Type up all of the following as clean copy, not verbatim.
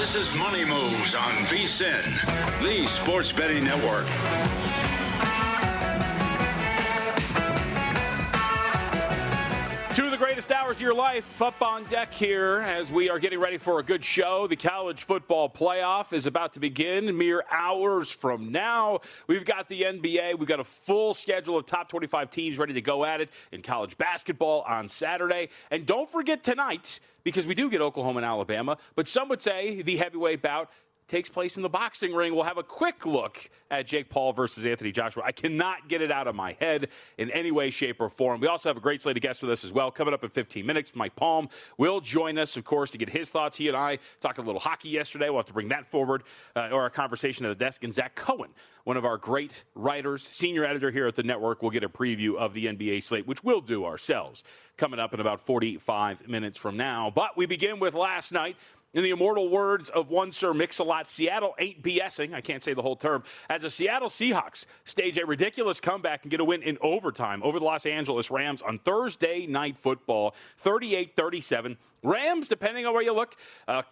This is Money Moves on VSiN, the sports betting network. Two of the greatest hours of your life up on deck here as we are getting ready for a good show. The college football playoff is about to begin mere hours from now. We've got the NBA. We've got a full schedule of top 25 teams ready to go at it in college basketball on Saturday. And don't forget tonight, because we do get Oklahoma and Alabama, but some would say the heavyweight bout takes place in the boxing ring. We'll have a quick look at Jake Paul versus Anthony Joshua. I cannot get it out of my head in any way, shape, or form. We also have a great slate of guests with us as well. Coming up in 15 minutes, Mike Palm will join us, of course, to get his thoughts. He and I talked a little hockey yesterday. We'll have to bring that forward, or our conversation at the desk. And Zach Cohen, one of our great writers, senior editor here at the network, will get a preview of the NBA slate, which we'll do ourselves, coming up in about 45 minutes from now. But we begin with last night. In the immortal words of one Sir Mix-a-Lot, Seattle ain't BSing, I can't say the whole term, as the Seattle Seahawks stage a ridiculous comeback and get a win in overtime over the Los Angeles Rams on Thursday Night Football, 38-37. Rams, depending on where you look,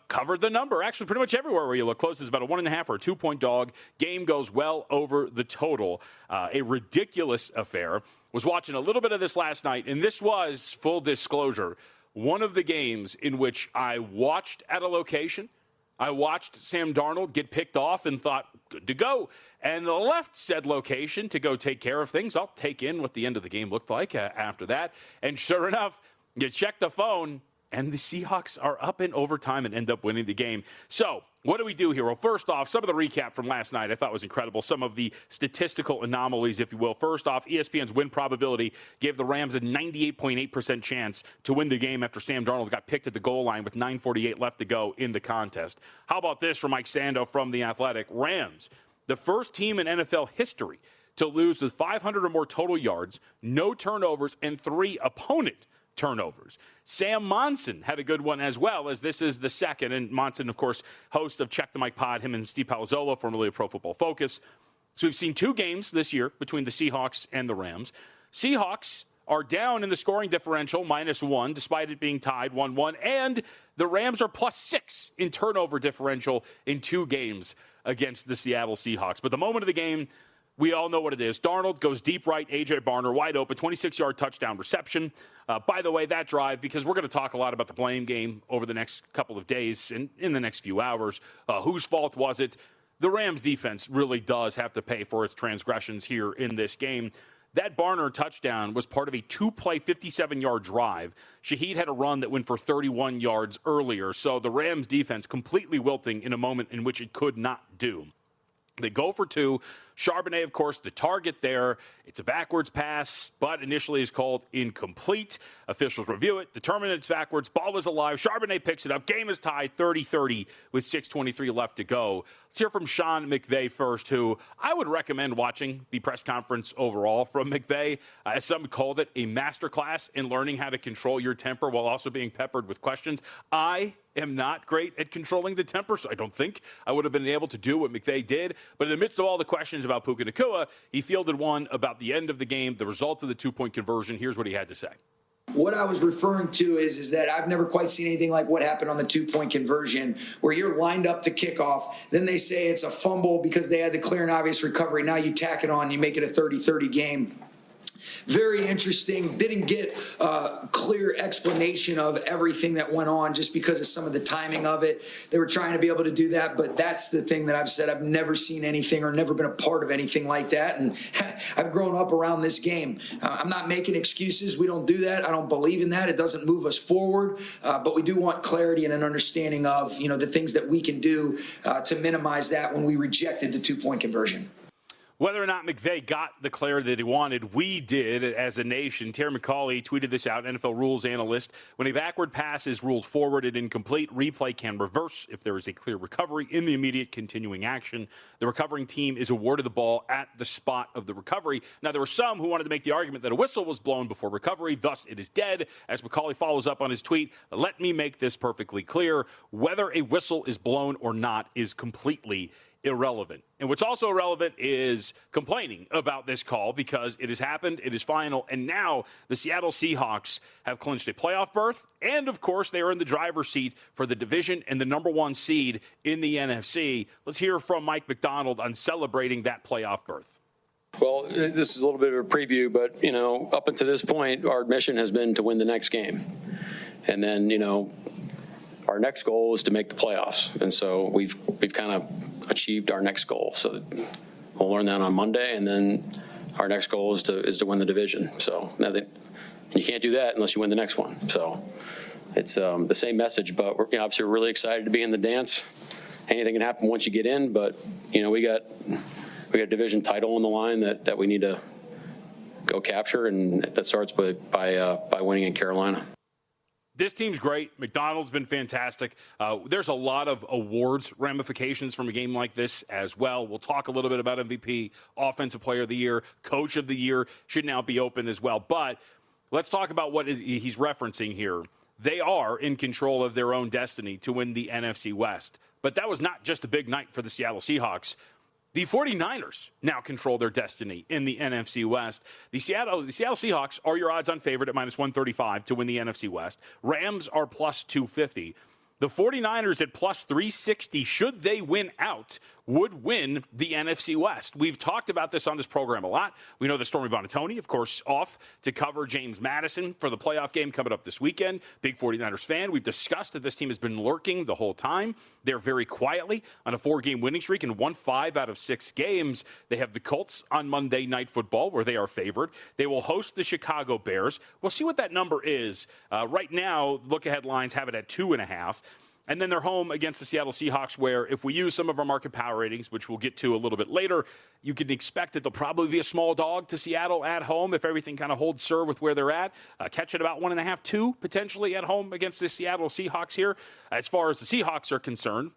covered the number. Actually, pretty much everywhere where you look. Close is about a 1.5 or a 2-point dog. Game goes well over the total. A ridiculous affair. Was watching a little bit of this last night, and this was, full disclosure, one of the games in which I watched at a location. I watched Sam Darnold get picked off and thought, good to go. And left said location to go take care of things. I'll take in what the end of the game looked like after that. And sure enough, you check the phone, and the Seahawks are up in overtime and end up winning the game. So what do we do here? Well, first off, some of the recap from last night I thought was incredible. Some of the statistical anomalies, if you will. First off, ESPN's win probability gave the Rams a 98.8% chance to win the game after Sam Darnold got picked at the goal line with 9:48 left to go in the contest. How about this from Mike Sando from The Athletic? Rams, the first team in NFL history to lose with 500 or more total yards, no turnovers, and 3 opponent turnovers. Sam Monson had a good one as well, as this is the second. And Monson, of course, host of Check the Mike Pod, him and Steve Palazzolo, formerly of Pro Football Focus. So we've seen 2 games this year between the Seahawks and the Rams. Seahawks are down in the scoring differential, -1, despite it being tied 1-1. And the Rams are +6 in turnover differential in 2 games against the Seattle Seahawks. But the moment of the game, we all know what it is. Darnold goes deep right, A.J. Barner wide open, 26-yard touchdown reception. By the way, that drive, because we're going to talk a lot about the blame game over the next couple of days and in the next few hours. Whose fault was it? The Rams defense really does have to pay for its transgressions here in this game. That Barner touchdown was part of a 2-play, 57-yard drive. Shaheed had a run that went for 31 yards earlier. So the Rams defense completely wilting in a moment in which it could not do. They go for 2. Charbonnet, of course, the target there. It's a backwards pass, but initially is called incomplete. Officials review it, determine it's backwards. Ball is alive. Charbonnet picks it up. Game is tied 30-30 with 6:23 left to go. Let's hear from Sean McVay first, who I would recommend watching the press conference overall from McVay. As some called it, a masterclass in learning how to control your temper while also being peppered with questions. I am not great at controlling the temper, so I don't think I would have been able to do what McVay did. But in the midst of all the questions about Puka Nacua, he fielded one about the end of the game, the results of the 2-point conversion. Here's what he had to say. What I was referring to is that I've never quite seen anything like what happened on the 2-point conversion, where you're lined up to kickoff. Then they say it's a fumble because they had the clear and obvious recovery. Now you tack it on, you make it a 30-30 game. Very interesting. Didn't get a clear explanation of everything that went on just because of some of the timing of it. They were trying to be able to do that, but that's the thing that I've said. I've never seen anything or never been a part of anything like that, and I've grown up around this game. I'm not making excuses. We don't do that. I don't believe in that. It doesn't move us forward, but we do want clarity and an understanding of, the things that we can do to minimize that when we rejected the 2-point conversion. Whether or not McVay got the clarity that he wanted, we did as a nation. Terry McCauley tweeted this out, NFL rules analyst. When a backward pass is ruled forward and incomplete, replay can reverse if there is a clear recovery in the immediate continuing action. The recovering team is awarded the ball at the spot of the recovery. Now, there were some who wanted to make the argument that a whistle was blown before recovery, thus it is dead. As McCauley follows up on his tweet, let me make this perfectly clear. Whether a whistle is blown or not is completely irrelevant. And what's also irrelevant is complaining about this call because it has happened, it is final, and now the Seattle Seahawks have clinched a playoff berth, and of course they are in the driver's seat for the division and the number one seed in the NFC. Let's hear from Mike Macdonald on celebrating that playoff berth. Well, this is a little bit of a preview, but, up until this point, our mission has been to win the next game. And then, our next goal is to make the playoffs. And so we've kind of achieved our next goal. So we'll learn that on Monday. And then our next goal is to win the division. So now that you can't do that unless you win the next one. So it's the same message, but we're obviously we're really excited to be in the dance. Anything can happen once you get in, but we got a division title on the line that we need to go capture, and that starts by winning in Carolina. This team's great. McDonald's been fantastic. There's a lot of awards ramifications from a game like this as well. We'll talk a little bit about MVP, Offensive Player of the Year, Coach of the Year should now be open as well. But let's talk about what he's referencing here. They are in control of their own destiny to win the NFC West. But that was not just a big night for the Seattle Seahawks. The 49ers now control their destiny in the NFC West. The Seattle Seahawks are your odds-on favorite at minus 135 to win the NFC West. Rams are plus 250. The 49ers at plus 360, should they win out, would win the NFC West. We've talked about this on this program a lot. We know that Stormy Buonantony, of course, off to cover James Madison for the playoff game coming up this weekend. Big 49ers fan. We've discussed that this team has been lurking the whole time. They're very quietly on a 4-game winning streak and won 5 out of 6 games. They have the Colts on Monday Night Football, where they are favored. They will host the Chicago Bears. We'll see what that number is. Right now, look-ahead lines have it at 2.5. And then they're home against the Seattle Seahawks, where if we use some of our market power ratings, which we'll get to a little bit later, you can expect that they'll probably be a small dog to Seattle at home if everything kind of holds serve with where they're at. Catch it about 1.5, 2 potentially at home against the Seattle Seahawks here. As far as the Seahawks are concerned,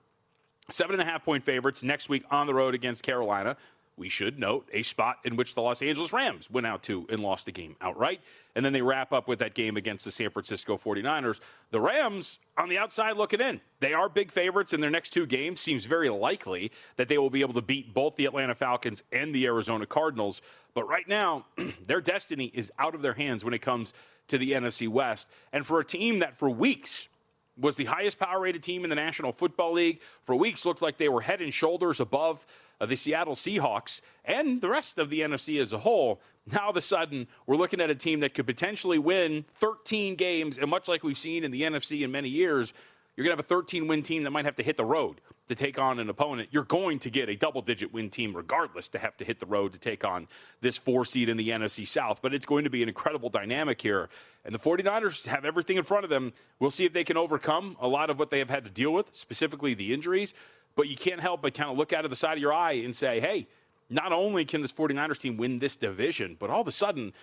7.5-point favorites next week on the road against Carolina. We should note a spot in which the Los Angeles Rams went out to and lost the game outright. And then they wrap up with that game against the San Francisco 49ers. The Rams on the outside looking in. They are big favorites in their next 2 games. Seems very likely that they will be able to beat both the Atlanta Falcons and the Arizona Cardinals. But right now, their destiny is out of their hands when it comes to the NFC West. And for a team that for weeks was the highest power-rated team in the National Football League, for weeks looked like they were head and shoulders above the Seattle Seahawks and the rest of the NFC as a whole. Now, all of a sudden, we're looking at a team that could potentially win 13 games, and much like we've seen in the NFC in many years, you're going to have a 13-win team that might have to hit the road to take on an opponent. You're going to get a double-digit win team regardless to have to hit the road to take on this 4 seed in the NFC South. But it's going to be an incredible dynamic here. And the 49ers have everything in front of them. We'll see if they can overcome a lot of what they have had to deal with, specifically the injuries. But you can't help but kind of look out of the side of your eye and say, hey, not only can this 49ers team win this division, but all of a sudden,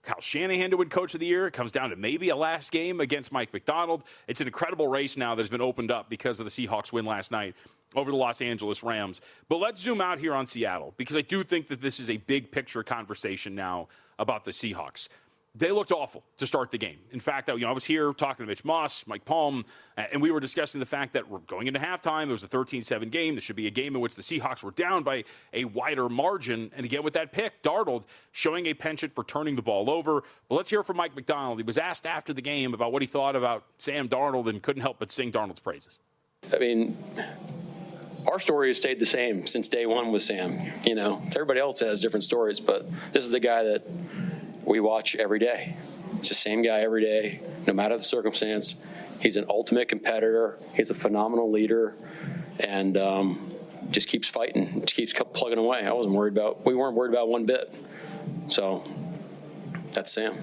Kyle Shanahan to win Coach of the Year. It comes down to maybe a last game against Mike Macdonald. It's an incredible race now that has been opened up because of the Seahawks win last night over the Los Angeles Rams. But let's zoom out here on Seattle, because I do think that this is a big picture conversation now about the Seahawks. They looked awful to start the game. In fact, I was here talking to Mitch Moss, Mike Palm, and we were discussing the fact that we're going into halftime. It was a 13-7 game. This should be a game in which the Seahawks were down by a wider margin. And again, with that pick, Darnold showing a penchant for turning the ball over. But let's hear from Mike Macdonald. He was asked after the game about what he thought about Sam Darnold and couldn't help but sing Darnold's praises. I mean, our story has stayed the same since day one with Sam. Everybody else has different stories, but this is the guy that we watch every day. It's the same guy every day, no matter the circumstance. He's an ultimate competitor. He's a phenomenal leader, and just keeps fighting, just keeps plugging away. We weren't worried about one bit. So that's Sam.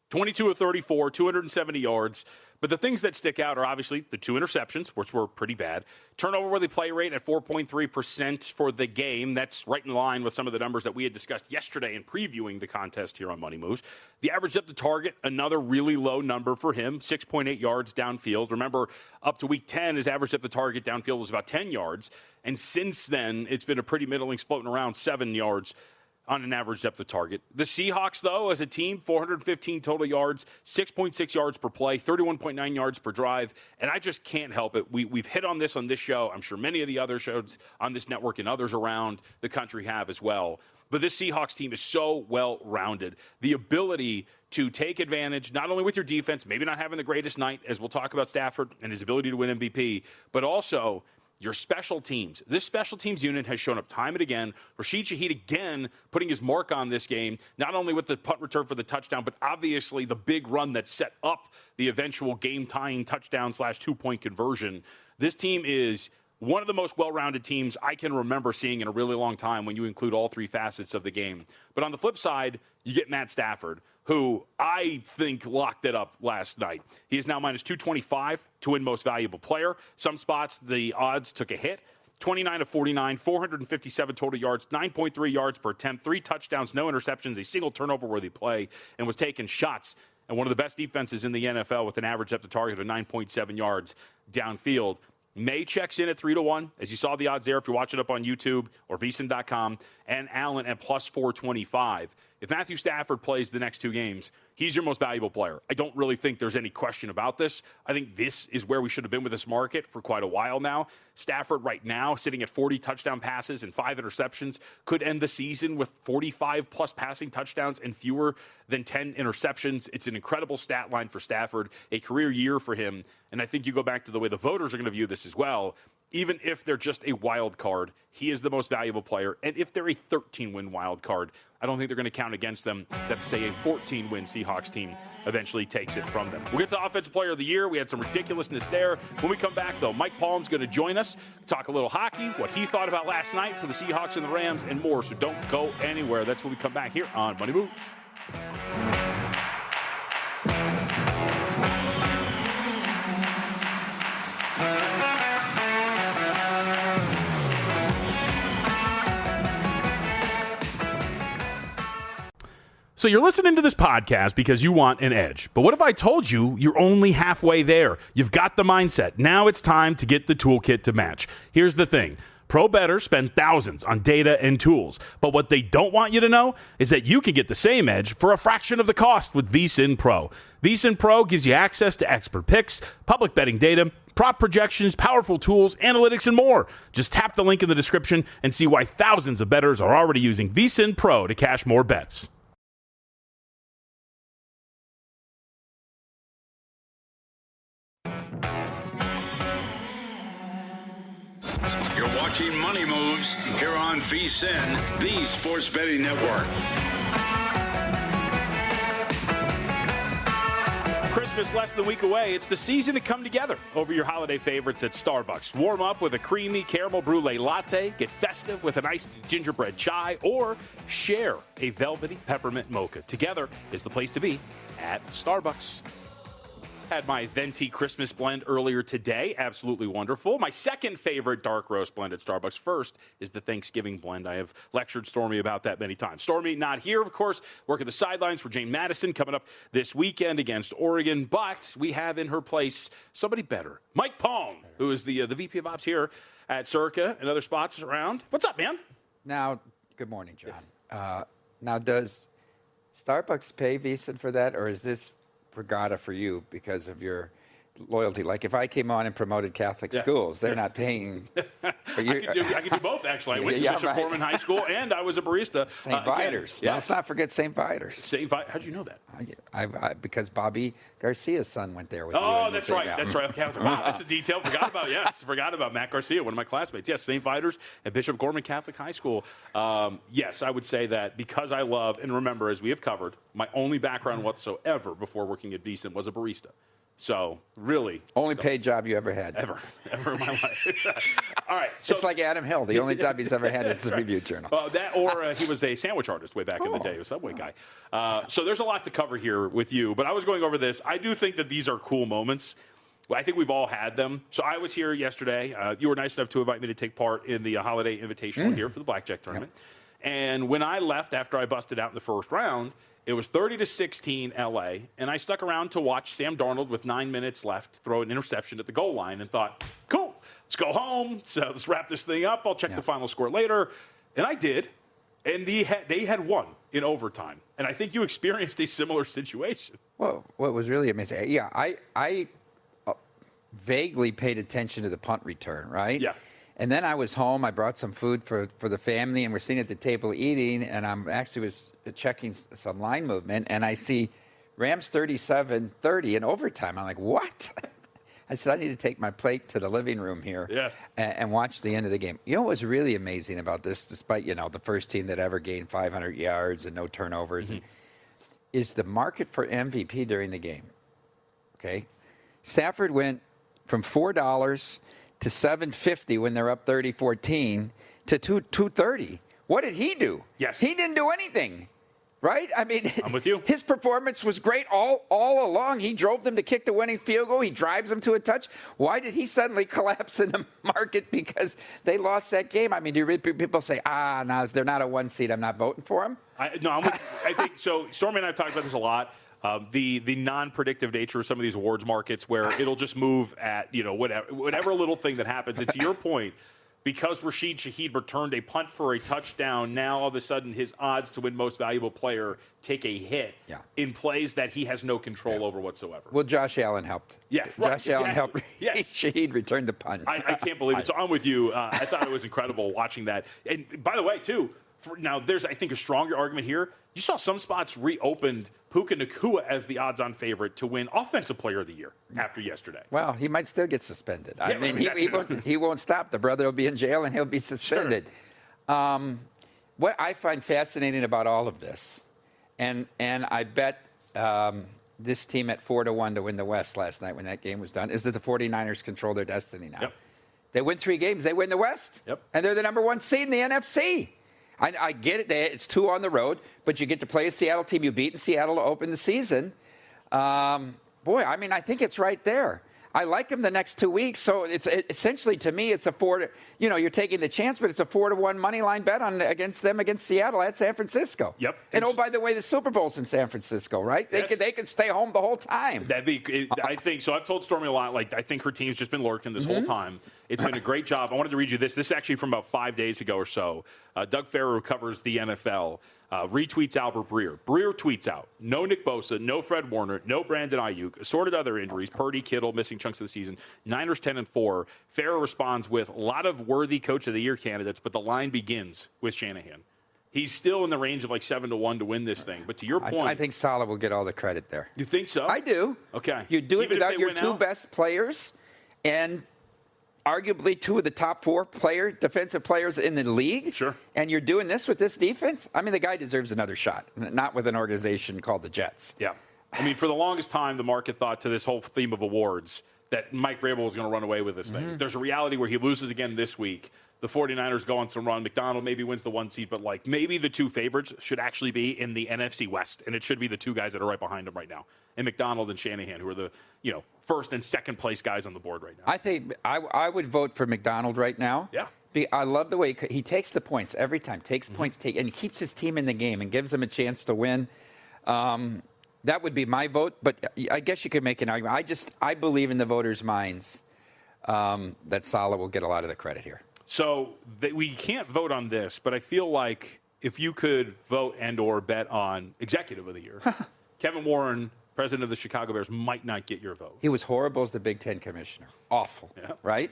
22 of 34, 270 yards. But the things that stick out are obviously the 2 interceptions, which were pretty bad. Turnover worthy play rate at 4.3% for the game. That's right in line with some of the numbers that we had discussed yesterday in previewing the contest here on Money Moves. The average up to target, another really low number for him, 6.8 yards downfield. Remember, up to week 10, his average up to target downfield was about 10 yards. And since then, it's been a pretty middling, floating around 7 yards on an average depth of target. The Seahawks, though, as a team, 415 total yards, 6.6 yards per play, 31.9 yards per drive, and I just can't help it. We've hit on this show. I'm sure many of the other shows on this network and others around the country have as well. But this Seahawks team is so well-rounded. The ability to take advantage, not only with your defense, maybe not having the greatest night, as we'll talk about Stafford and his ability to win MVP, but also your special teams. This special teams unit has shown up time and again. Rashid Shaheed again putting his mark on this game, not only with the punt return for the touchdown, but obviously the big run that set up the eventual game-tying touchdown / 2-point conversion. This team is one of the most well-rounded teams I can remember seeing in a really long time when you include all three facets of the game. But on the flip side, you get Matt Stafford, who I think locked it up last night. He is now minus 225 to win most valuable player. Some spots, the odds took a hit. 29 of 49, 457 total yards, 9.3 yards per attempt, 3 touchdowns, no interceptions, a single turnover-worthy play, and was taking shots. And one of the best defenses in the NFL with an average depth of target of 9.7 yards downfield. May checks in at 3-1, as you saw the odds there if you're watching up on YouTube or VSiN.com, and Allen at plus 425. If Matthew Stafford plays the next 2 games, he's your most valuable player. I don't really think there's any question about this. I think this is where we should have been with this market for quite a while now. Stafford right now sitting at 40 touchdown passes and 5 interceptions, could end the season with 45-plus passing touchdowns and fewer than 10 interceptions. It's an incredible stat line for Stafford, a career year for him, and I think you go back to the way the voters are going to view this as well. Even if they're just a wild card, he is the most valuable player. And if they're a 13-win wild card, I don't think they're going to count against them that, say, a 14-win Seahawks team eventually takes it from them. We'll get to Offensive Player of the Year. We had some ridiculousness there. When we come back, though, Mike Palm's going to join us, talk a little hockey, what he thought about last night for the Seahawks and the Rams, and more. So don't go anywhere. That's when we come back here on Money Moves. So you're listening to this podcast because you want an edge. But what if I told you you're only halfway there? You've got the mindset. Now it's time to get the toolkit to match. Here's the thing. Pro bettors spend thousands on data and tools. But what they don't want you to know is that you can get the same edge for a fraction of the cost with VSiN Pro. VSiN Pro gives you access to expert picks, public betting data, prop projections, powerful tools, analytics, and more. Just tap the link in the description and see why thousands of bettors are already using VSiN Pro to cash more bets. You're watching Money Moves here on VSiN, the sports betting network. Christmas less than a week away. It's the season to come together over your holiday favorites at Starbucks. Warm up with a creamy caramel brulee latte, get festive with a nice gingerbread chai, or share a velvety peppermint mocha. Together is the place to be at Starbucks. Had my venti Christmas blend earlier today. Absolutely wonderful. My second favorite dark roast blend at Starbucks first is the Thanksgiving blend. I have lectured Stormy about that many times. Stormy not here, of course, working the sidelines for Jane Madison coming up this weekend against Oregon. But we have in her place somebody better. Mike Palm, who is the VP of Ops here at Circa and other spots around. What's up, man? Now, good morning, John. Yes. Now, does Starbucks pay VSiN for that, or is this regatta for you because of your loyalty? Like if I came on and promoted Catholic schools, they're not paying. I could do both, actually. I went to Bishop Gorman High School, and I was a barista. St. Vitus. Yes. Let's not forget St. Vitus. How'd you know that? Because Bobby Garcia's son went there with you. Oh, that's right. That's right. Okay, I was like, wow, that's a detail. Forgot about Matt Garcia, one of my classmates. Yes, St. Vitus at Bishop Gorman Catholic High School. Yes, I would say that because I love, and remember, as we have covered, my only background whatsoever before working at VSiN was a barista. So, really. Only paid job you ever had. Ever in my life. All right. So, it's like Adam Hill. The only job he's ever had is the Review Journal. He was a sandwich artist way back in the day, a Subway guy. So there's a lot to cover here with you. But I was going over this. I do think that these are cool moments. I think we've all had them. So I was here yesterday. You were nice enough to invite me to take part in the Holiday Invitational here for the Blackjack Tournament. Yep. And when I left after I busted out in the first round, it was 30-16 LA, and I stuck around to watch Sam Darnold with 9 minutes left throw an interception at the goal line and thought, cool, let's go home. So let's wrap this thing up. I'll check the final score later. And I did. And they had won in overtime. And I think you experienced a similar situation. Well, what was really amazing, I vaguely paid attention to the punt return, right? Yeah. And then I was home. I brought some food for the family, and we're sitting at the table eating, and I'm actually was checking some line movement, and I see Rams 37-30 in overtime. I'm like, what? I said, I need to take my plate to the living room here and watch the end of the game. You know what was really amazing about this, despite, the first team that ever gained 500 yards and no turnovers, is the market for MVP during the game. Okay? Stafford went from $4 to $7.50 when they're up 30-14 to $2.30. What did he do? Yes. He didn't do anything. Right? I mean, I'm with you. His performance was great all along. He drove them to kick the winning field goal. He drives them to a touch. Why did he suddenly collapse in the market because they lost that game? I mean, do people say, no, if they're not a 1 seed, I'm not voting for him? I think so. Stormy and I have talked about this a lot. The non-predictive nature of some of these awards markets where it'll just move at, whatever little thing that happens. And to your point, because Rashid Shaheed returned a punt for a touchdown, now all of a sudden his odds to win most valuable player take a hit in plays that he has no control over whatsoever. Well, Josh Allen helped. Yeah, Josh Allen helped. Yes. Shaheed returned the punt. I can't believe it. So I'm with you. I thought it was incredible watching that. And by the way, too, now there's, I think, a stronger argument here. You saw some spots reopened Puka Nacua as the odds-on favorite to win Offensive Player of the Year after yesterday. Well, he might still get suspended. Yeah, I mean, he won't stop. The brother will be in jail and he'll be suspended. Sure. What I find fascinating about all of this, and I bet this team at 4-1 to win the West last night when that game was done, is that the 49ers control their destiny now. Yep. They win 3 games. They win the West. Yep. And they're the number 1 seed in the NFC. I get it. It's 2 on the road, but you get to play a Seattle team you beat in Seattle to open the season. I think it's right there. I like them the next 2 weeks. So it's essentially, to me, it's a 4 you're taking the chance, but it's a 4-1 money line bet against Seattle at San Francisco. Yep. And by the way, the Super Bowl's in San Francisco, right? They can stay home the whole time. I think so. I've told Stormy a lot. I think her team's just been lurking this whole time. It's been a great job. I wanted to read you this. This is actually from about 5 days ago or so. Doug Farrer, who covers the NFL, retweets Albert Breer. Breer tweets out, no Nick Bosa, no Fred Warner, no Brandon Ayuk, assorted other injuries, Purdy, Kittle, missing chunks of the season, Niners 10-4. Farrer responds with a lot of worthy Coach of the Year candidates, but the line begins with Shanahan. He's still in the range of 7-1 to win this thing. But to your point, I think Saleh will get all the credit there. You think so? I do. Okay. You do it without your 2 best players and arguably 2 of the top 4 defensive players in the league. Sure. And you're doing this with this defense? I mean, the guy deserves another shot, not with an organization called the Jets. Yeah. I mean, for the longest time, the market thought to this whole theme of awards that Mike Vrabel was going to run away with this thing. There's a reality where he loses again this week. The 49ers go on some run. McDonald maybe wins the 1 seed, but maybe the 2 favorites should actually be in the NFC West, and it should be the 2 guys that are right behind them right now, and McDonald and Shanahan, who are the first and second place guys on the board right now. I think I would vote for McDonald right now. Yeah. I love the way he takes the points every time, points, and he keeps his team in the game and gives them a chance to win. That would be my vote, but I guess you could make an argument. I believe in the voters' minds that Saleh will get a lot of the credit here. So we can't vote on this, but I feel like if you could vote and or bet on Executive of the Year, Kevin Warren, president of the Chicago Bears, might not get your vote. He was horrible as the Big Ten commissioner. Awful, yeah. Right?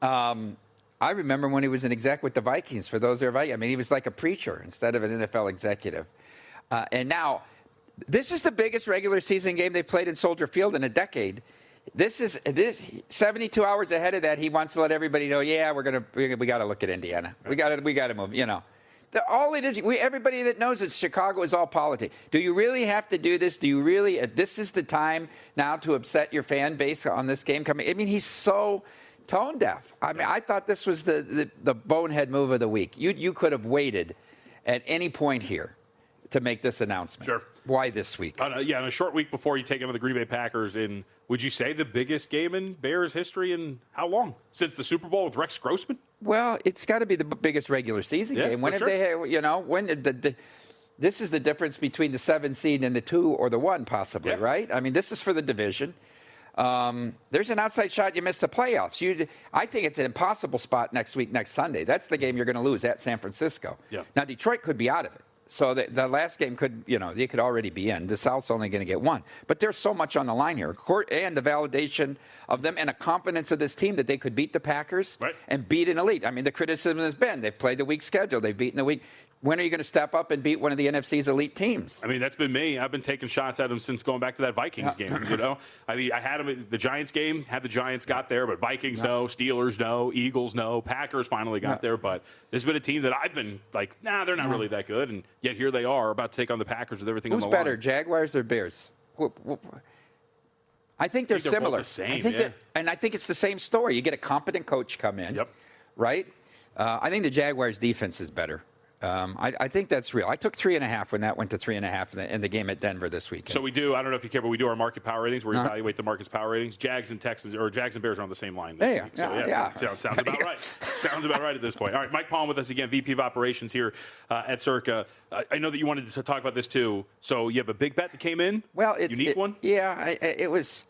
I remember when he was an exec with the Vikings. For those who are, he was like a preacher instead of an NFL executive. And now, this is the biggest regular season game they've played in Soldier Field in a decade. This 72 hours ahead of that. He wants to let everybody know. Yeah, we got to look at Indiana. We got to move. All it is. Everybody that knows it's Chicago is all politics. Do you really have to do this? Do you really? This is the time now to upset your fan base on this game coming. I mean, he's so tone deaf. I mean, I thought this was the bonehead move of the week. You could have waited at any point here to make this announcement. Sure. Why this week? In a short week before you take on the Green Bay Packers in, would you say, the biggest game in Bears history in how long? Since the Super Bowl with Rex Grossman? Well, it's got to be the biggest regular season game. When have they, this is the difference between the 7 seed and the 2 or the 1 possibly, right? I mean, this is for the division. there's an outside shot you miss the playoffs. I think it's an impossible spot next Sunday. That's the game you're going to lose at San Francisco. Yeah. Now, Detroit could be out of it. So the last game they could already be in. The South's only going to get one. But there's so much on the line here. And the validation of them and a confidence of this team that they could beat the Packers and beat an elite. I mean, the criticism has been they've played the weak schedule. They've beaten the weak. When are you going to step up and beat one of the NFC's elite teams? I mean, that's been me. I've been taking shots at them since going back to that Vikings game. I mean, I had them at the Giants game, had the Giants got there, but Vikings no, Steelers no, Eagles no, Packers finally got there. But this has been a team that I've been like, they're not really that good. And yet here they are about to take on the Packers with everything on the line. Who's better, Jaguars or Bears? I think they're similar. Both the same, and I think it's the same story. You get a competent coach come in, right? I think the Jaguars' defense is better. I think that's real. I took 3.5 when that went to 3.5 in the game at Denver this weekend. So we do. I don't know if you care, but we do our market power ratings where we evaluate the market's power ratings. Jags and Texans or Jags and Bears are on the same line this week. So sounds about right. Sounds about right at this point. All right, Mike Palm with us again, VP of Operations here at Circa. I know that you wanted to talk about this too. So you have a big bet that came in. Well, it's unique one. Yeah, it was.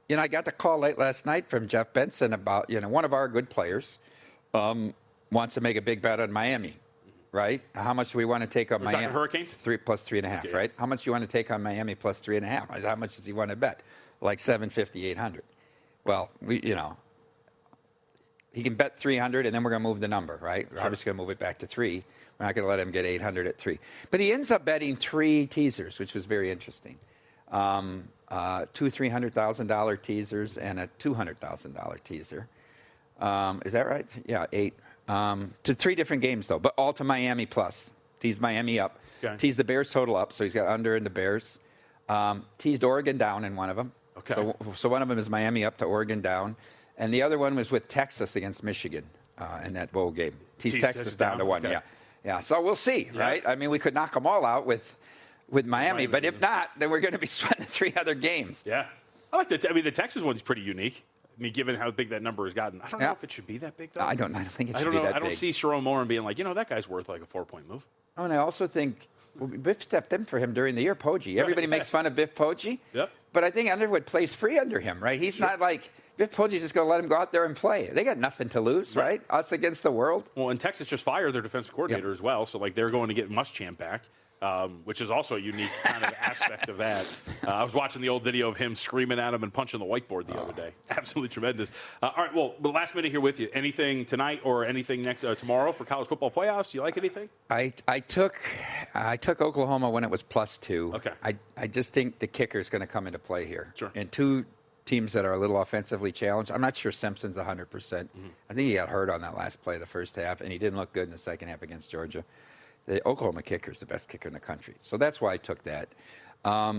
I got the call late last night from Jeff Benson about one of our good players wants to make a big bet on Miami. Right? How much do we want to take on Miami? Hurricanes? 3 plus 3.5, right? How much do you want to take on Miami plus 3.5? How much does he want to bet? Like 750, 800. Well, he can bet 300, and then we're going to move the number, right? We're obviously going to move it back to 3. We're not going to let him get 800 at 3. But he ends up betting 3 teasers, which was very interesting. 2 $300,000 teasers and a $200,000 teaser. Is that right? Yeah, 8. To 3 different games, though, but all to Miami plus. Teased Miami up. Okay. Teased the Bears total up, so he's got under in the Bears. Teased Oregon down in one of them. Okay. So one of them is Miami up to Oregon down. And the other one was with Texas against Michigan in that bowl game. Teased Texas down to 1, Yeah, so we'll see, right? I mean, we could knock them all out with Miami, but if not, then we're going to be sweating the 3 other games. Yeah. I like that. I mean, the Texas one's pretty unique. I mean, given how big that number has gotten, I don't know if it should be that big, though. I don't think it should be that big. I don't see Sharon Morin being like, that guy's worth like a 4-point move. Oh, and I also think Biff stepped in for him during the year, Poggi. Everybody makes fun of Biff Poggi. Yep. But I think Underwood plays free under him, right? He's not like Biff Poggi's just going to let him go out there and play. They got nothing to lose, right? Us against the world. Well, and Texas just fired their defensive coordinator as well, so they're going to get Muschamp back. Which is also a unique kind of aspect of that. I was watching the old video of him screaming at him and punching the whiteboard the other day. Absolutely tremendous. All right, well, the last minute here with you. Anything tonight or anything next tomorrow for college football playoffs? You like anything? I took Oklahoma when it was +2. Okay. I just think the kicker is going to come into play here. Sure. And 2 teams that are a little offensively challenged. I'm not sure Simpson's 100%. I think he got hurt on that last play of the first half, and he didn't look good in the second half against Georgia. The Oklahoma kicker is the best kicker in the country. So that's why I took that. I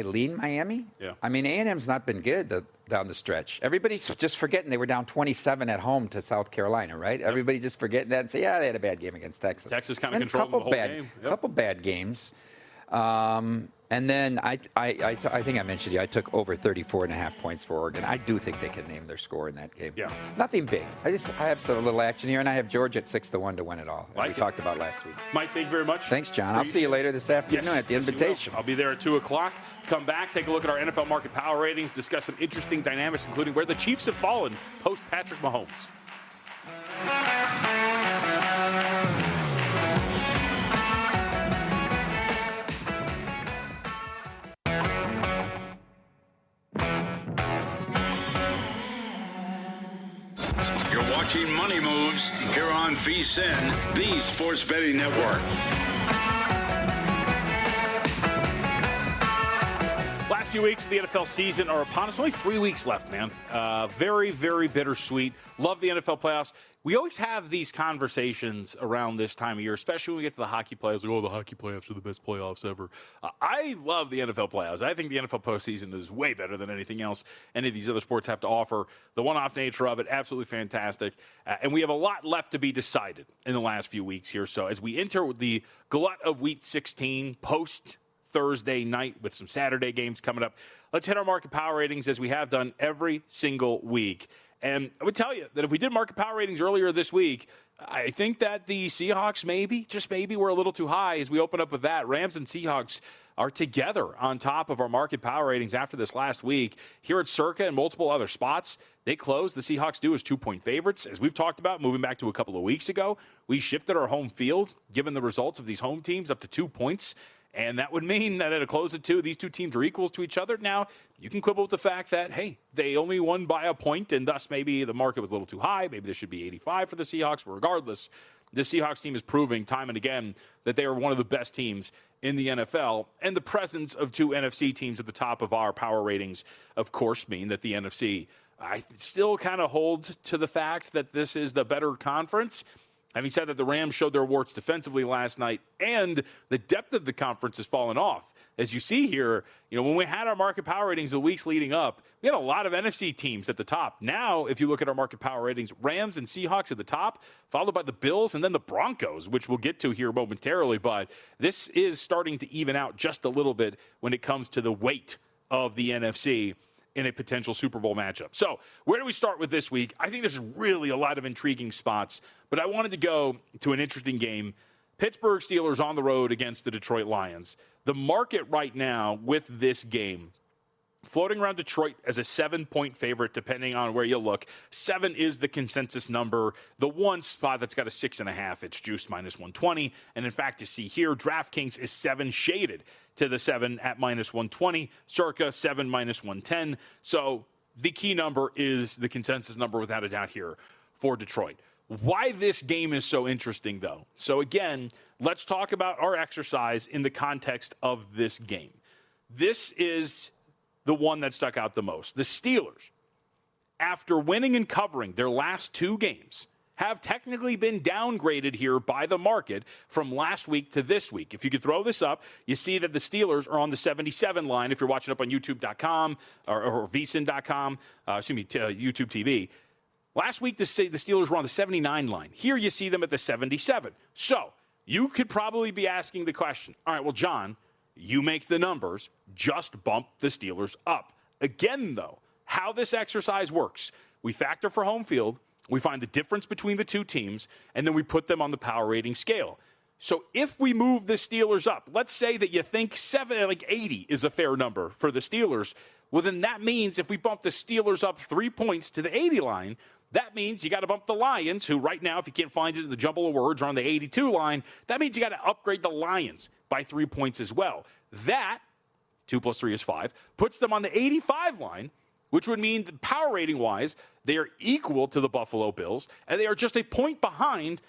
lean Miami. Yeah. I mean, A&M's not been good down the stretch. Everybody's just forgetting they were down 27 at home to South Carolina, right? Yep. Everybody just forgetting that and say, they had a bad game against Texas. Texas kind of controlled the whole game. A couple bad games. And then I think I mentioned I took over 34.5 points for Oregon. I do think they can name their score in that game. Yeah. Nothing big. I have some little action here, and I have Georgia at 6-1 to win it all. We talked about last week. Mike, thank you very much. Thanks, John. I'll see you later this afternoon at the Invitation. I'll be there at 2:00. Come back, take a look at our NFL market power ratings, discuss some interesting dynamics, including where the Chiefs have fallen post Patrick Mahomes. Watching Money Moves here on VSiN, the Sports Betting Network. Last few weeks of the NFL season are upon us. Only 3 weeks left, man. Very, very bittersweet. Love the NFL playoffs. We always have these conversations around this time of year, especially when we get to the hockey playoffs. Like, the hockey playoffs are the best playoffs ever. I love the NFL playoffs. I think the NFL postseason is way better than anything else any of these other sports have to offer. The one-off nature of it, absolutely fantastic. And we have a lot left to be decided in the last few weeks here. So as we enter the glut of Week 16 post Thursday night with some Saturday games coming up, let's hit our market power ratings as we have done every single week. And I would tell you that if we did market power ratings earlier this week, I think that the Seahawks maybe, just maybe, were a little too high as we open up with that. Rams and Seahawks are together on top of our market power ratings after this last week. Here at Circa and multiple other spots, they closed. The Seahawks do as 2-point favorites. As we've talked about, moving back to a couple of weeks ago, we shifted our home field, given the results of these home teams, up to 2 points. And that would mean that at a close of 2, these two teams are equals to each other. Now, you can quibble with the fact that, hey, they only won by a point, and thus maybe the market was a little too high. Maybe this should be 85 for the Seahawks. But regardless, the Seahawks team is proving time and again that they are one of the best teams in the NFL. And the presence of 2 NFC teams at the top of our power ratings, of course, mean that the NFC, I still kind of hold to the fact that this is the better conference. Having said that, the Rams showed their warts defensively last night, and the depth of the conference has fallen off. As you see here, when we had our market power ratings the weeks leading up, we had a lot of NFC teams at the top. Now, if you look at our market power ratings, Rams and Seahawks at the top, followed by the Bills and then the Broncos, which we'll get to here momentarily. But this is starting to even out just a little bit when it comes to the weight of the NFC in a potential Super Bowl matchup. So where do we start with this week? I think there's really a lot of intriguing spots, but I wanted to go to an interesting game. Pittsburgh Steelers on the road against the Detroit Lions. The market right now with this game, floating around Detroit as a 7-point favorite, depending on where you look. 7 is the consensus number. The one spot that's got a 6.5, it's juiced -120. And in fact, you see here, DraftKings is 7 shaded to the 7 at -120. Circa 7 -110. So the key number is the consensus number without a doubt here for Detroit. Why this game is so interesting, though. So again, let's talk about our exercise in the context of this game. This is the one that stuck out the most. The Steelers, after winning and covering their last 2 games, have technically been downgraded here by the market from last week to this week. If you could throw this up, you see that the Steelers are on the 77 line if you're watching up on YouTube.com or VSiN.com, YouTube TV. Last week, the Steelers were on the 79 line. Here you see them at the 77. So you could probably be asking the question, all right, well, John, you make the numbers, just bump the Steelers up. Again, though, how this exercise works, we factor for home field, we find the difference between the two teams, and then we put them on the power rating scale. So if we move the Steelers up, let's say that you think 80 is a fair number for the Steelers, well, then that means if we bump the Steelers up 3 points to the 80 line, that means you got to bump the Lions, who right now, if you can't find it in the jumble of words, are on the 82 line. That means you got to upgrade the Lions by 3 points as well. That, 2 + 3 is 5, puts them on the 85 line, which would mean that power rating-wise, they are equal to the Buffalo Bills, and they are just a point behind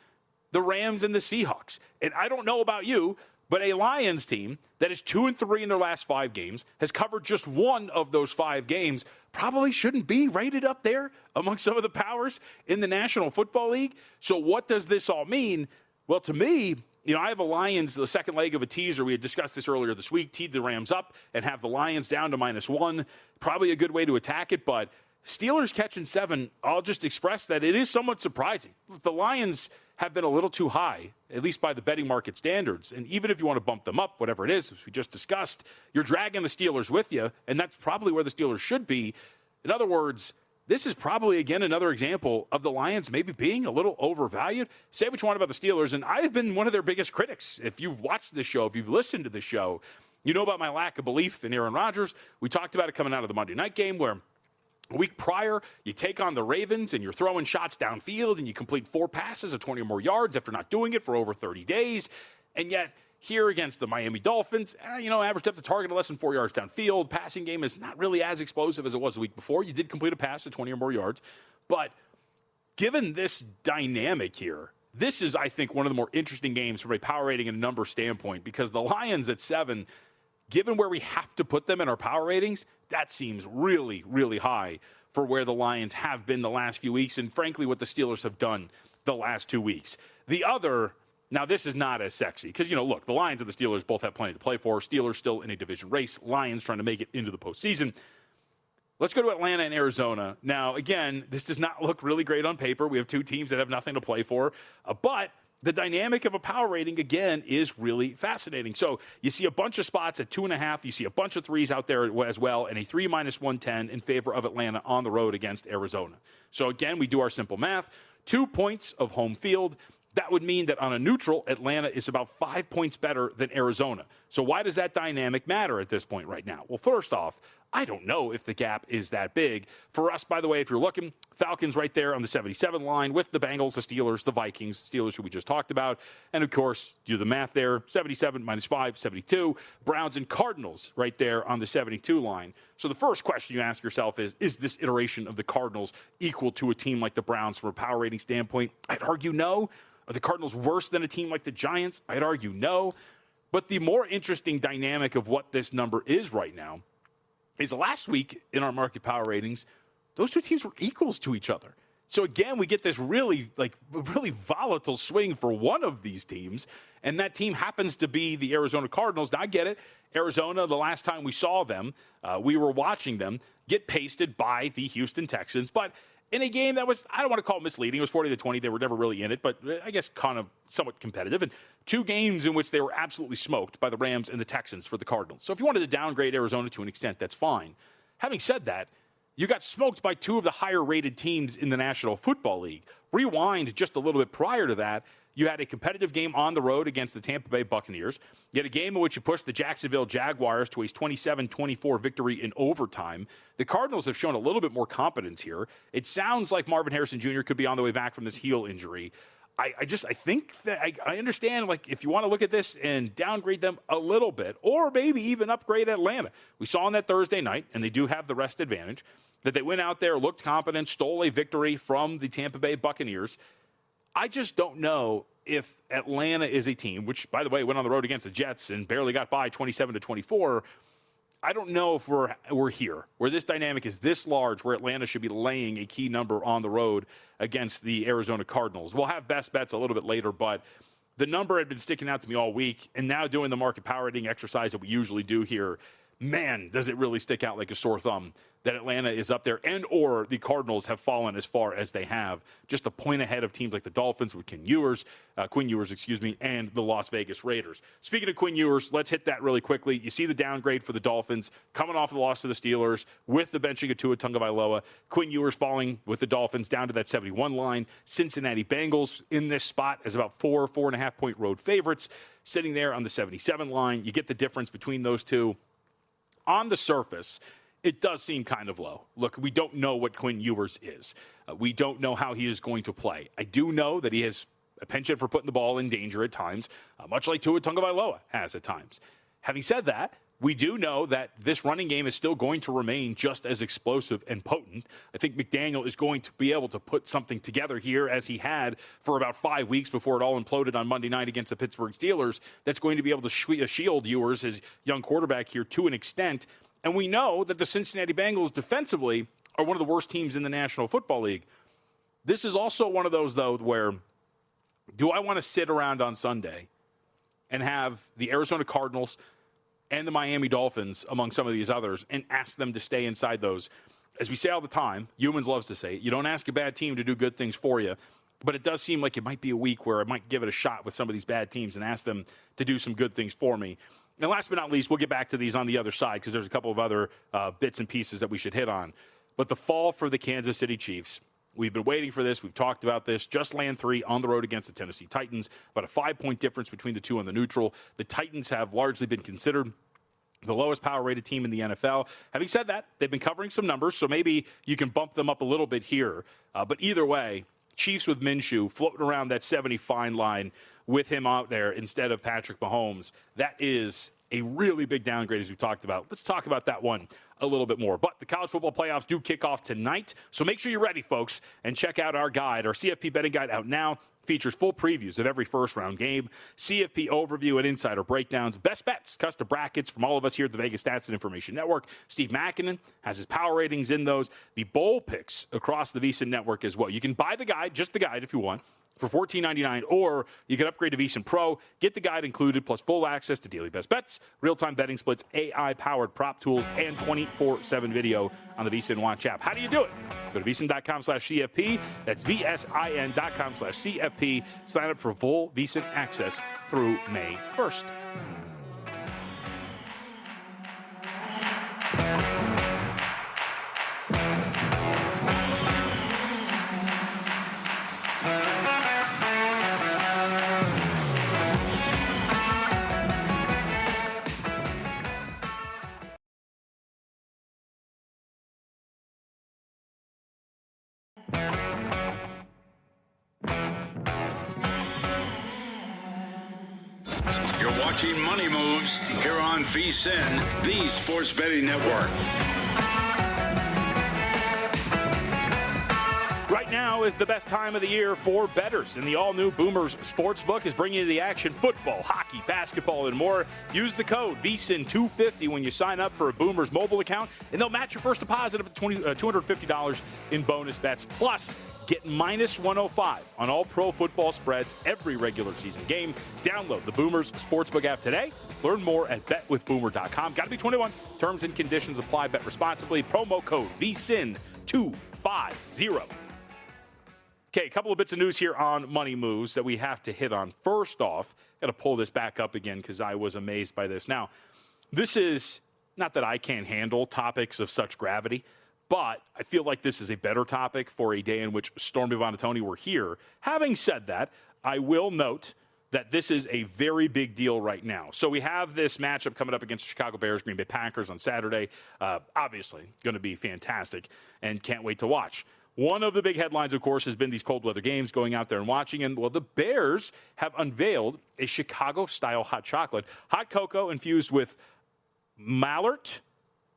the Rams and the Seahawks. And I don't know about you, but a Lions team that is 2-3 in their last 5 games, has covered just 1 of those 5 games, probably shouldn't be rated up there among some of the powers in the National Football League. So what does this all mean? Well, to me, I have a Lions, the second leg of a teaser. We had discussed this earlier this week, teed the Rams up and have the Lions down to -1. Probably a good way to attack it, but Steelers catching 7, I'll just express that it is somewhat surprising. The Lions have been a little too high, at least by the betting market standards. And even if you want to bump them up, whatever it is, as we just discussed, you're dragging the Steelers with you, and that's probably where the Steelers should be. In other words, this is probably, again, another example of the Lions maybe being a little overvalued. Say what you want about the Steelers, and I have been one of their biggest critics. If you've watched this show, if you've listened to this show, you know about my lack of belief in Aaron Rodgers. We talked about it coming out of the Monday night game where a week prior, you take on the Ravens and you're throwing shots downfield and you complete 4 passes of 20 or more yards after not doing it for over 30 days. And yet, here against the Miami Dolphins, average depth of target of less than 4 yards downfield. Passing game is not really as explosive as it was the week before. You did complete a pass of 20 or more yards. But given this dynamic here, this is, I think, one of the more interesting games from a power rating and number standpoint, because the Lions at 7, given where we have to put them in our power ratings, that seems really, really high for where the Lions have been the last few weeks and, frankly, what the Steelers have done the last 2 weeks. The other, now this is not as sexy because, look, the Lions and the Steelers both have plenty to play for. Steelers still in a division race. Lions trying to make it into the postseason. Let's go to Atlanta and Arizona. Now, again, this does not look really great on paper. We have 2 teams that have nothing to play for. But the dynamic of a power rating, again, is really fascinating. So you see a bunch of spots at 2.5. You see a bunch of threes out there as well, and a 3 minus 110 in favor of Atlanta on the road against Arizona. So again, we do our simple math. 2 points of home field. That would mean that on a neutral, Atlanta is about 5 points better than Arizona. So why does that dynamic matter at this point right now? Well, first off, I don't know if the gap is that big. For us, by the way, if you're looking, Falcons right there on the 77 line with the Bengals, the Steelers, the Vikings, Steelers who we just talked about. And, of course, do the math there, 77 minus 5, 72. Browns and Cardinals right there on the 72 line. So the first question you ask yourself is this iteration of the Cardinals equal to a team like the Browns from a power rating standpoint? I'd argue no. Are the Cardinals worse than a team like the Giants? I'd argue no. But the more interesting dynamic of what this number is right now is last week in our market power ratings, those two teams were equals to each other. So again, we get this really volatile swing for one of these teams, and that team happens to be the Arizona Cardinals. Now, I get it. Arizona, the last time we saw them, we were watching them get pasted by the Houston Texans, but in a game that was, I don't want to call it misleading. It was 40-20. They were never really in it, but I guess kind of somewhat competitive. And two games in which they were absolutely smoked by the Rams and the Texans for the Cardinals. So if you wanted to downgrade Arizona to an extent, that's fine. Having said that, you got smoked by two of the higher-rated teams in the National Football League. Rewind just a little bit prior to that, you had a competitive game on the road against the Tampa Bay Buccaneers. You had a game in which you pushed the Jacksonville Jaguars to a 27-24 victory in overtime. The Cardinals have shown a little bit more competence here. It sounds like Marvin Harrison Jr. could be on the way back from this heel injury. I think that I understand, like, if you want to look at this and downgrade them a little bit, or maybe even upgrade Atlanta. We saw on that Thursday night, and they do have the rest advantage, that they went out there, looked competent, stole a victory from the Tampa Bay Buccaneers. I just don't know if Atlanta is a team, which, by the way, went on the road against the Jets and barely got by 27-24. I don't know if we're here, where this dynamic is this large, where Atlanta should be laying a key number on the road against the Arizona Cardinals. We'll have best bets a little bit later, but the number had been sticking out to me all week, and now doing the market power rating exercise that we usually do here, man, does it really stick out like a sore thumb that Atlanta is up there, and or the Cardinals have fallen as far as they have, just a point ahead of teams like the Dolphins with Quinn Ewers, and the Las Vegas Raiders. Speaking of Quinn Ewers, let's hit that really quickly. You see the downgrade for the Dolphins coming off the loss to the Steelers with the benching of Tua Tagovailoa. Quinn Ewers falling with the Dolphins down to that 71 line. Cincinnati Bengals in this spot as about 4.5 point road favorites, sitting there on the 77 line. You get the difference between those two. On the surface, it does seem kind of low. Look, we don't know what Quinn Ewers is. We don't know how he is going to play. I do know that he has a penchant for putting the ball in danger at times, much like Tua Tagovailoa has at times. Having said that, we do know that this running game is still going to remain just as explosive and potent. I think McDaniel is going to be able to put something together here, as he had for about 5 weeks before it all imploded on Monday night against the Pittsburgh Steelers, that's going to be able to shield Ewers, his young quarterback here, to an extent. And we know that the Cincinnati Bengals defensively are one of the worst teams in the National Football League. This is also one of those, though, where do I want to sit around on Sunday and have the Arizona Cardinals and the Miami Dolphins, among some of these others, and ask them to stay inside those? As we say all the time, humans loves to say it, you don't ask a bad team to do good things for you, but it does seem like it might be a week where I might give it a shot with some of these bad teams and ask them to do some good things for me. And last but not least, we'll get back to these on the other side because there's a couple of other bits and pieces that we should hit on. But the fall for the Kansas City Chiefs, we've been waiting for this. We've talked about this. Just land 3 on the road against the Tennessee Titans. About a 5-point difference between the two on the neutral. The Titans have largely been considered the lowest power-rated team in the NFL. Having said that, they've been covering some numbers, so maybe you can bump them up a little bit here. But either way, Chiefs with Minshew floating around that 70 fine line with him out there instead of Patrick Mahomes. That is a really big downgrade, as we talked about. Let's talk about that one a little bit more. But the college football playoffs do kick off tonight, so make sure you're ready, folks, and check out our guide. Our CFP betting guide out now features full previews of every first-round game, CFP overview and insider breakdowns, best bets, custom brackets from all of us here at the Vegas Stats and Information Network. Steve Makinen has his power ratings in those. The bowl picks across the VSiN network as well. You can buy the guide, just the guide if you want, for $14.99, or you can upgrade to VSiN Pro, get the guide included, plus full access to daily best bets, real-time betting splits, AI-powered prop tools, and 24/7 video on the VSiN Watch app. How do you do it? Go to VSiN.com/CFP. That's VSIN.com/CFP. Sign up for full VSiN access through May 1st. You're watching Money Moves here on VSiN, the Sports Betting Network. Right now is the best time of the year for bettors, and the all-new Boomers Sportsbook is bringing you the action: football, hockey, basketball, and more. Use the code VSiN250 when you sign up for a Boomers mobile account, and they'll match your first deposit up to $250 in bonus bets. Plus, get -105 on all pro football spreads every regular season game. Download the Boomers Sportsbook app today. Learn more at betwithboomer.com. Got to be 21. Terms and conditions apply. Bet responsibly. Promo code VSiN250. Okay, a couple of bits of news here on Money Moves that we have to hit on. First off, got to pull this back up again because I was amazed by this. Now, this is not that I can't handle topics of such gravity, but I feel like this is a better topic for a day in which Stormy Buonantony were here. Having said that, I will note that this is a very big deal right now. So we have this matchup coming up against the Chicago Bears, Green Bay Packers on Saturday. Obviously, going to be fantastic and can't wait to watch. One of the big headlines, of course, has been these cold weather games, going out there and watching. And, well, the Bears have unveiled a Chicago-style hot chocolate, hot cocoa infused with Malert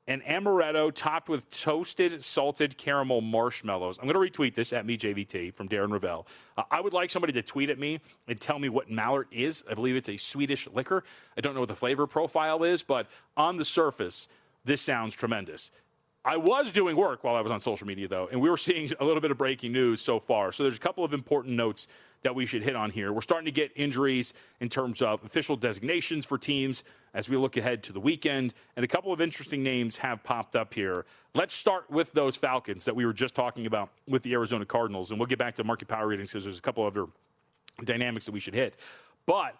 and amaretto, topped with toasted salted caramel marshmallows. I'm going to retweet this at MeJVT from Darren Ravel. I would like somebody to tweet at me and tell me what Malert is. I believe it's a Swedish liquor. I don't know what the flavor profile is, but on the surface, this sounds tremendous. I was doing work while I was on social media, though, and we were seeing a little bit of breaking news so far. So there's a couple of important notes that we should hit on here. We're starting to get injuries in terms of official designations for teams as we look ahead to the weekend, and a couple of interesting names have popped up here. Let's start with those Falcons that we were just talking about with the Arizona Cardinals, and we'll get back to market power ratings because there's a couple other dynamics that we should hit. But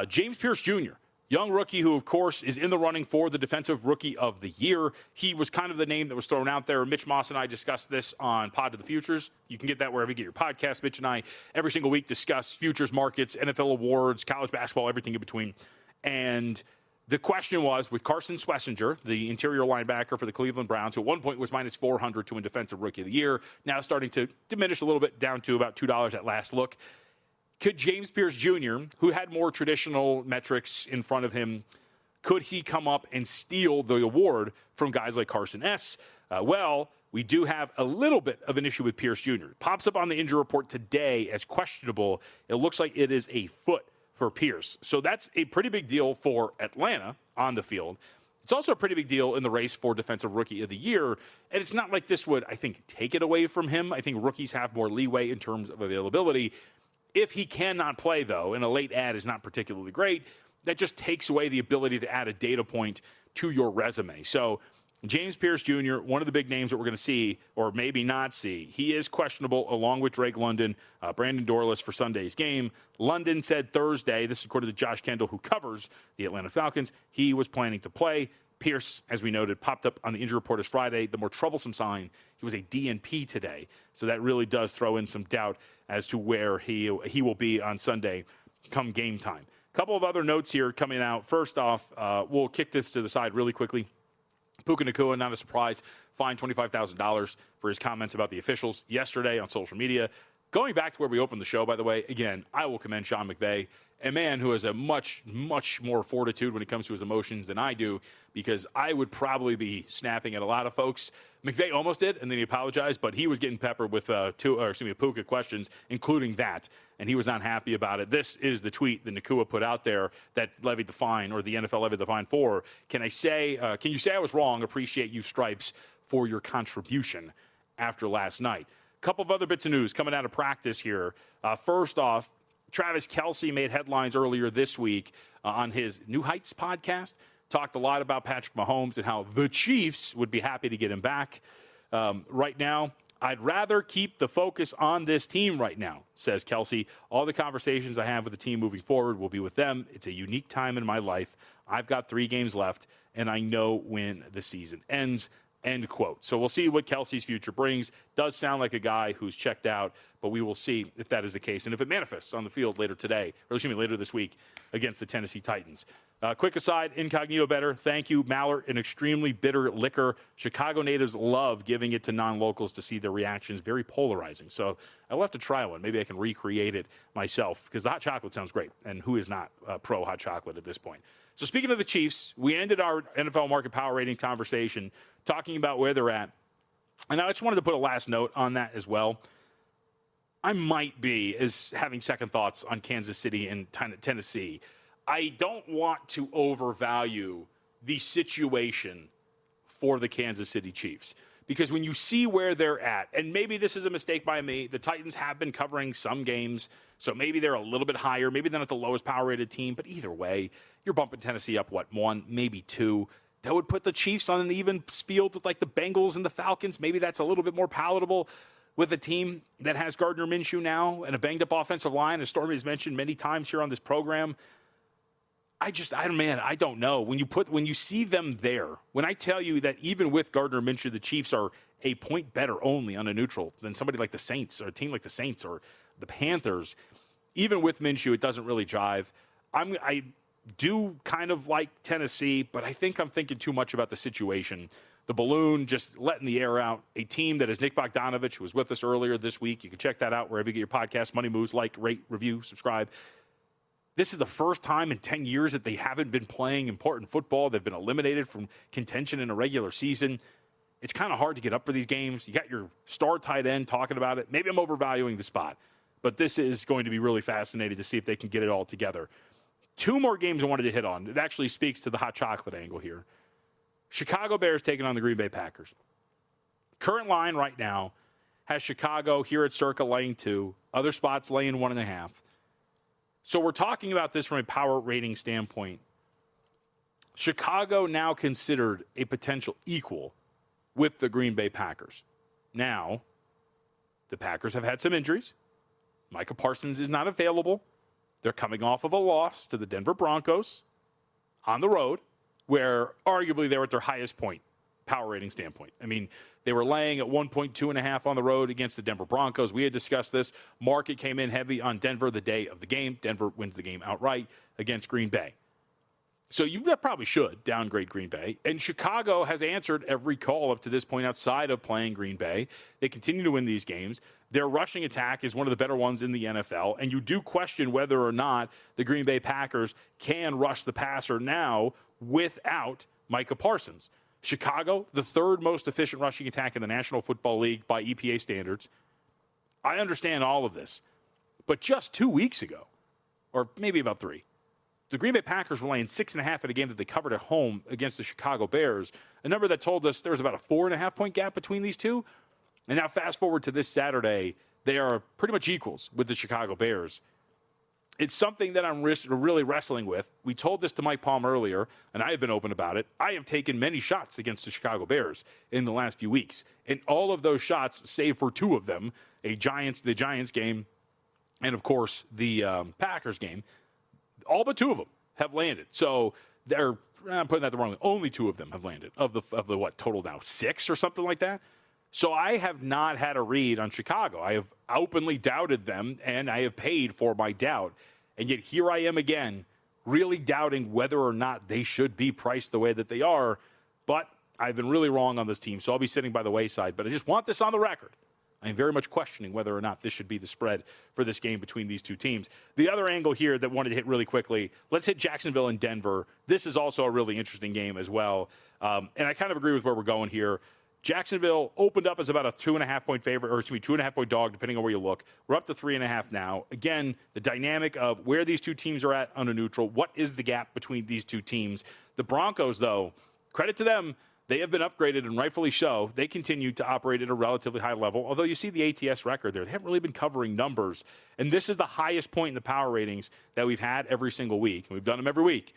James Pierce Jr., young rookie who, of course, is in the running for the Defensive Rookie of the Year. He was kind of the name that was thrown out there. Mitch Moss and I discussed this on Pod to the Futures. You can get that wherever you get your podcast. Mitch and I, every single week, discuss futures markets, NFL awards, college basketball, everything in between. And the question was, with Carson Schlesinger, the interior linebacker for the Cleveland Browns, who at one point was -400 to win Defensive Rookie of the Year, now starting to diminish a little bit down to about $2 at last look. Could James Pierce Jr., who had more traditional metrics in front of him, could he come up and steal the award from guys like Carson S? Well, we do have a little bit of an issue with Pierce Jr. Pops up on the injury report today as questionable. It looks like it is a foot for Pierce. So that's a pretty big deal for Atlanta on the field. It's also a pretty big deal in the race for Defensive Rookie of the Year. And it's not like this would, I think, take it away from him. I think rookies have more leeway in terms of availability. If he cannot play, though, and a late ad is not particularly great, that just takes away the ability to add a data point to your resume. So James Pierce Jr., one of the big names that we're going to see, or maybe not see, he is questionable along with Drake London, Brandon Dorless for Sunday's game. London said Thursday, this is according to Josh Kendall, who covers the Atlanta Falcons, he was planning to play. Pierce, as we noted, popped up on the injury report as Friday. The more troublesome sign, he was a DNP today. So that really does throw in some doubt as to where he will be on Sunday come game time. A couple of other notes here coming out. First off, we'll kick this to the side really quickly. Puka Nacua, not a surprise, fined $25,000 for his comments about the officials yesterday on social media. Going back to where we opened the show, by the way, again, I will commend Sean McVay, a man who has a much, much more fortitude when it comes to his emotions than I do, because I would probably be snapping at a lot of folks. McVay almost did, and then he apologized, but he was getting peppered with Puka questions, including that, and he was not happy about it. This is the tweet that Nacua put out there that levied the fine, or the NFL levied the fine for. Can you say I was wrong? Appreciate you, Stripes, for your contribution after last night. couple of other bits of news coming out of practice here. First off, Travis Kelce made headlines earlier this week on his New Heights podcast. Talked a lot about Patrick Mahomes and how the Chiefs would be happy to get him back. Right now, I'd rather keep the focus on this team right now, says Kelce. All the conversations I have with the team moving forward will be with them. It's a unique time in my life. I've got 3 games left, and I know when the season ends, end quote. So we'll see what Kelce's future brings. Does sound like a guy who's checked out, but we will see if that is the case and if it manifests on the field later today, or excuse me, later this week against the Tennessee Titans. Quick aside, incognito better. Thank you, Mallard. An extremely bitter liquor. Chicago natives love giving it to non-locals to see their reactions. Very polarizing. So I'll have to try one. Maybe I can recreate it myself because the hot chocolate sounds great. And who is not pro hot chocolate at this point? So speaking of the Chiefs, we ended our NFL market power rating conversation talking about where they're at. And I just wanted to put a last note on that as well. I might be having second thoughts on Kansas City and Tennessee. I don't want to overvalue the situation for the Kansas City Chiefs because when you see where they're at, and maybe this is a mistake by me, the Titans have been covering some games, so maybe they're a little bit higher, maybe they're not the lowest power-rated team, but either way, you're bumping Tennessee up, 1, maybe 2. That would put the Chiefs on an even field with like the Bengals and the Falcons. Maybe that's a little bit more palatable with a team that has Gardner Minshew now and a banged-up offensive line, as Stormy has mentioned many times here on this program. I don't know. When you see them there, when I tell you that even with Gardner Minshew, the Chiefs are a point better only on a neutral than somebody like the Saints or a team like the Saints or the Panthers, even with Minshew, it doesn't really jive. I do kind of like Tennessee, but I think I'm thinking too much about the situation. The balloon just letting the air out. A team that is Nick Bogdanovich, who was with us earlier this week. You can check that out wherever you get your podcast. Money Moves, like, rate, review, subscribe. This is the first time in 10 years that they haven't been playing important football. They've been eliminated from contention in a regular season. It's kind of hard to get up for these games. You got your star tight end talking about it. Maybe I'm overvaluing the spot, but this is going to be really fascinating to see if they can get it all together. 2 more games I wanted to hit on. It actually speaks to the hot chocolate angle here. Chicago Bears taking on the Green Bay Packers. Current line right now has Chicago here at Circa laying 2. Other spots laying 1.5. So we're talking about this from a power rating standpoint. Chicago now considered a potential equal with the Green Bay Packers. Now, the Packers have had some injuries. Micah Parsons is not available. They're coming off of a loss to the Denver Broncos on the road, where arguably they were at their highest point, power rating standpoint. I mean, they were laying at 1.2.5 on the road against the Denver Broncos. We had discussed this. Market came in heavy on Denver the day of the game. Denver wins the game outright against Green Bay. So you probably should downgrade Green Bay. And Chicago has answered every call up to this point outside of playing Green Bay. They continue to win these games. Their rushing attack is one of the better ones in the NFL. And you do question whether or not the Green Bay Packers can rush the passer now without Micah Parsons. Chicago, the 3rd most efficient rushing attack in the National Football League by EPA standards. I understand all of this. But just 2 weeks ago, or maybe about 3, the Green Bay Packers were laying 6.5 at a game that they covered at home against the Chicago Bears, a number that told us there was about a 4.5-point gap between these two. And now fast forward to this Saturday, they are pretty much equals with the Chicago Bears. It's something that I'm really wrestling with. We told this to Mike Palm earlier, and I have been open about it. I have taken many shots against the Chicago Bears in the last few weeks. And all of those shots, save for 2 of them, the Giants game, and, of course, the Packers game, all but 2 of them have landed. So I'm putting that the wrong way. Only 2 of them have landed of the what, total now 6 or something like that. So I have not had a read on Chicago. I have openly doubted them, and I have paid for my doubt. And yet here I am again, really doubting whether or not they should be priced the way that they are. But I've been really wrong on this team, so I'll be sitting by the wayside. But I just want this on the record. I am very much questioning whether or not this should be the spread for this game between these 2 teams. The other angle here that I wanted to hit really quickly, let's hit Jacksonville and Denver. This is also a really interesting game as well. And I kind of agree with where we're going here. Jacksonville opened up as about a 2.5-point favorite, or 2.5-point dog, depending on where you look. We're up to 3.5 now. Again, the dynamic of where these 2 teams are at on a neutral. What is the gap between these 2 teams? The Broncos, though, credit to them. They have been upgraded, and rightfully so. They continue to operate at a relatively high level, although you see the ATS record there. They haven't really been covering numbers, and this is the highest point in the power ratings that we've had every single week, and we've done them every week,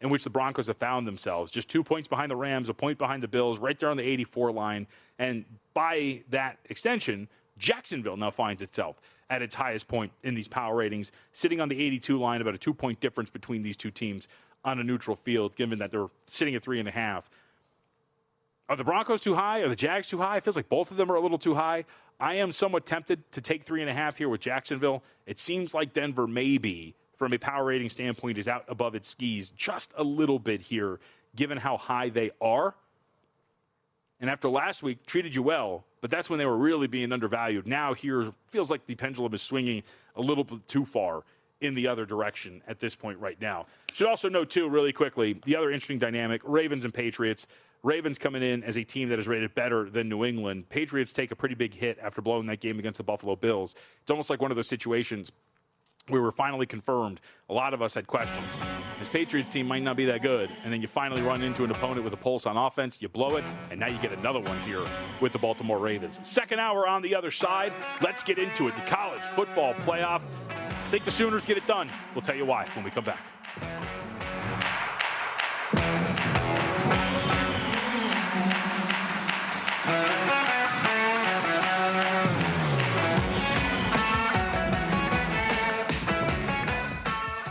in which the Broncos have found themselves. Just 2 points behind the Rams, a point behind the Bills, right there on the 84 line, and by that extension, Jacksonville now finds itself at its highest point in these power ratings, sitting on the 82 line, about a 2-point difference between these two teams on a neutral field, given that they're sitting at 3.5. Are the Broncos too high? Are the Jags too high? It feels like both of them are a little too high. I am somewhat tempted to take 3.5 here with Jacksonville. It seems like Denver maybe, from a power rating standpoint, is out above its skis just a little bit here, given how high they are. And after last week, treated you well, but that's when they were really being undervalued. Now here, feels like the pendulum is swinging a little bit too far in the other direction at this point right now. Should also note, too, really quickly, the other interesting dynamic, Ravens and Patriots. Ravens coming in as a team that is rated better than New England. Patriots take a pretty big hit after blowing that game against the Buffalo Bills. It's almost like one of those situations where we're finally confirmed. A lot of us had questions. This Patriots team might not be that good, and then you finally run into an opponent with a pulse on offense, you blow it, and now you get another one here with the Baltimore Ravens. Second hour on the other side. Let's get into it. The college football playoff. I think the Sooners get it done. We'll tell you why when we come back.